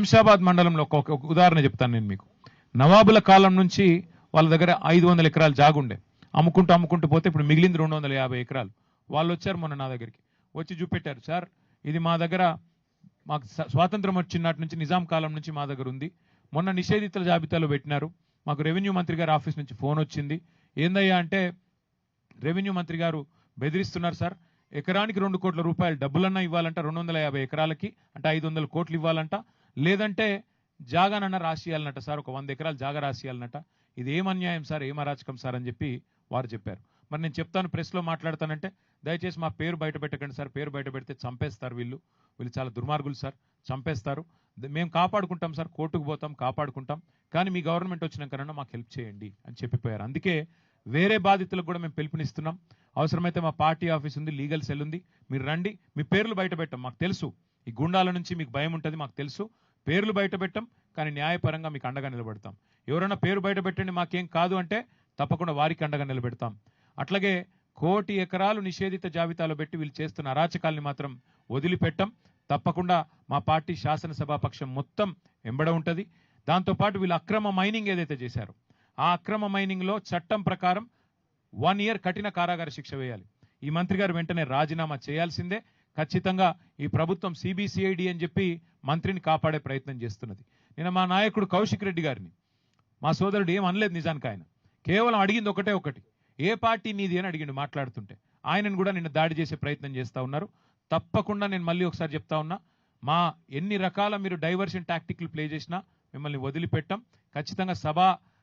శంషాబాద్ మండలంలో ఒక ఉదాహరణ చెప్తాను నేను మీకు. నవాబుల కాలం నుంచి వాళ్ళ దగ్గర 500 ఎకరాలు జాగుండే, అమ్ముకుంటూ పోతే ఇప్పుడు మిగిలింది 250 ఎకరాలు. వాళ్ళు వచ్చారు మొన్న నా దగ్గరికి, వచ్చి చూపెట్టారు, సార్ ఇది మా దగ్గర మాకు స్వాతంత్రం వచ్చినట్టు నుంచి నిజాం కాలం నుంచి మా దగ్గర ఉంది, మొన్న నిషేధితుల జాబితాలో పెట్టినారు, మాకు రెవెన్యూ మంత్రి గారి ఆఫీస్ నుంచి ఫోన్ వచ్చింది, ఏందయ్యా అంటే రెవెన్యూ మంత్రి గారు బెదిరిస్తున్నారు సార్, ఎకరానికి 2 కోట్ల రూపాయలు డబ్బులన్నా ఇవ్వాలంట, 250 ఎకరాలకి అంటే 500 కోట్లు ఇవ్వాలంట, లేదంటే జాగానన్నా రాసియాలన్నట సార్, ఒక 100 ఎకరాలు జాగా రాసియాలన్నట, ఇది ఏం అన్యాయం సార్, ఏం అరాచకం సార్ అని చెప్పి వారు చెప్పారు. మరి నేను చెప్తాను, ప్రెస్లో మాట్లాడతానంటే దయచేసి మా పేరు బయట పెట్టకండి సార్, పేరు బయట పెడితే చంపేస్తారు, వీళ్ళు చాలా దుర్మార్గులు సార్, చంపేస్తారు, మేము కాపాడుకుంటాం సార్, కోర్టుకు పోతాం, కాపాడుకుంటాం, కానీ మీ గవర్నమెంట్ వచ్చినాకన్నా మాకు హెల్ప్ చేయండి అని చెప్పిపోయారు. అందుకే వేరే బాధితులకు కూడా మేము పిలుపునిస్తున్నాం. అవసరమైతే మా పార్టీ ఆఫీస్ ఉంది, లీగల్ సెల్ ఉంది, మీరు రండి, మీ పేర్లు బయట పెట్టాం, మాకు తెలుసు ఈ గుండాల నుంచి మీకు భయం ఉంటుంది, మాకు తెలుసు, పేర్లు బయట పెట్టాం, కానీ న్యాయపరంగా మీకు అండగా నిలబెడతాం. ఎవరైనా పేరు బయట పెట్టండి మాకేం కాదు అంటే తప్పకుండా వారికి అండగా నిలబెడతాం. అట్లాగే 1 కోటి ఎకరాలు నిషేధిత జాబితాలో పెట్టి వీళ్ళు చేస్తున్న అరాచకాల్ని మాత్రం వదిలిపెట్టం. తప్పకుండా మా పార్టీ శాసనసభాపక్షం మొత్తం ఎంబడ ఉంటుంది. దాంతోపాటు వీళ్ళు అక్రమ మైనింగ్ ఏదైతే చేశారో ఆ అక్రమ మైనింగ్లో చట్టం ప్రకారం 1 ఇయర్ కఠిన కారాగార శిక్ష వేయాలి. ఈ మంత్రి గారు వెంటనే రాజీనామా చేయాల్సిందే. ఖచ్చితంగా ఈ ప్రభుత్వం సిబిసిఐడి అని చెప్పి మంత్రిని కాపాడే ప్రయత్నం చేస్తున్నది. నిన్న మా నాయకుడు కౌశిక్ రెడ్డి గారిని మా సోదరుడు ఏం అనలేదు, నిజానికి ఆయన కేవలం అడిగింది ఒకటి, ఏ పార్టీ నీది అని అడిగిండు మాట్లాడుతుంటే. ఆయనను కూడా నిన్న దాడి చేసే ప్రయత్నం చేస్తూ ఉన్నారు. తప్పకుండా నేను మళ్ళీ ఒకసారి చెప్తా ఉన్నా, మా ఎన్ని రకాల మీరు డైవర్షన్ టాక్టిక్లు ప్లే చేసినా మిమ్మల్ని వదిలిపెట్టాం. ఖచ్చితంగా సభ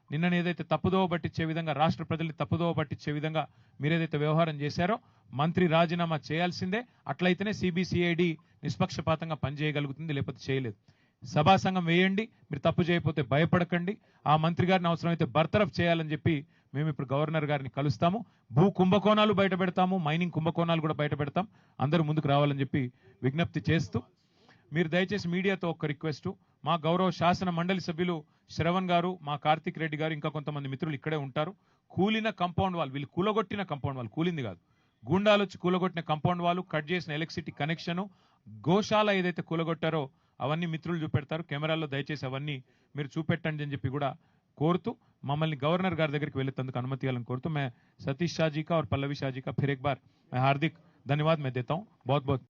నిన్న ఏదైతే తప్పుదోవ పట్టించే విధంగా, రాష్ట్ర ప్రజల్ని తప్పుదోవ పట్టించే విధంగా మీరేదైతే వ్యవహారం చేశారో మంత్రి రాజీనామా చేయాల్సిందే. అట్లయితేనే సిబిసిఐడి నిష్పక్షపాతంగా పనిచేయగలుగుతుంది, లేకపోతే చేయలేదు. సభా సంఘం వేయండి, మీరు తప్పు చేయకపోతే భయపడకండి. ఆ మంత్రి గారిని అవసరమైతే బర్తరఫ్ చేయాలని చెప్పి మేము ఇప్పుడు గవర్నర్ గారిని కలుస్తాము. భూ కుంభకోణాలు బయట పెడతాము, మైనింగ్ కుంభకోణాలు కూడా బయట పెడతాం. అందరూ ముందుకు రావాలని చెప్పి విజ్ఞప్తి చేస్తూ, మీరు దయచేసి మీడియాతో ఒక రిక్వెస్ట్, మా గౌరవ శాసన మండలి సభ్యులు శ్రవణ్ గారు, మా కార్తిక్ రెడ్డి గారు, ఇంకా కొంతమంది మిత్రులు ఇక్కడే ఉంటారు. కూలిన కంపౌండ్ వాల్, వీళ్ళు కూలగొట్టిన కంపౌండ్ వాల్, కూలింది కాదు, గూండాలు వచ్చి కూలగొట్టిన కంపౌండ్ వాళ్ళు, కట్ చేసిన ఎలక్ట్రిసిటీ కనెక్షను, గోశాల ఏదైతే కూలగొట్టారో అవన్నీ మిత్రులు చూపెడతారు. కెమెరాల్లో దయచేసి అవన్నీ మీరు చూపెట్టండి అని చెప్పి కూడా కోరుతూ, మమ్మల్ని గవర్నర్ గారి దగ్గరికి వెళ్ళేందుకు అనుమతి ఇవ్వాలని కోరుతూ, मैं सतीश शाह जी का और पल्लवी शाह जी का फिर एक बार मैं हार्दिक धन्यवाद मैं देता हूँ. बहुत बहुत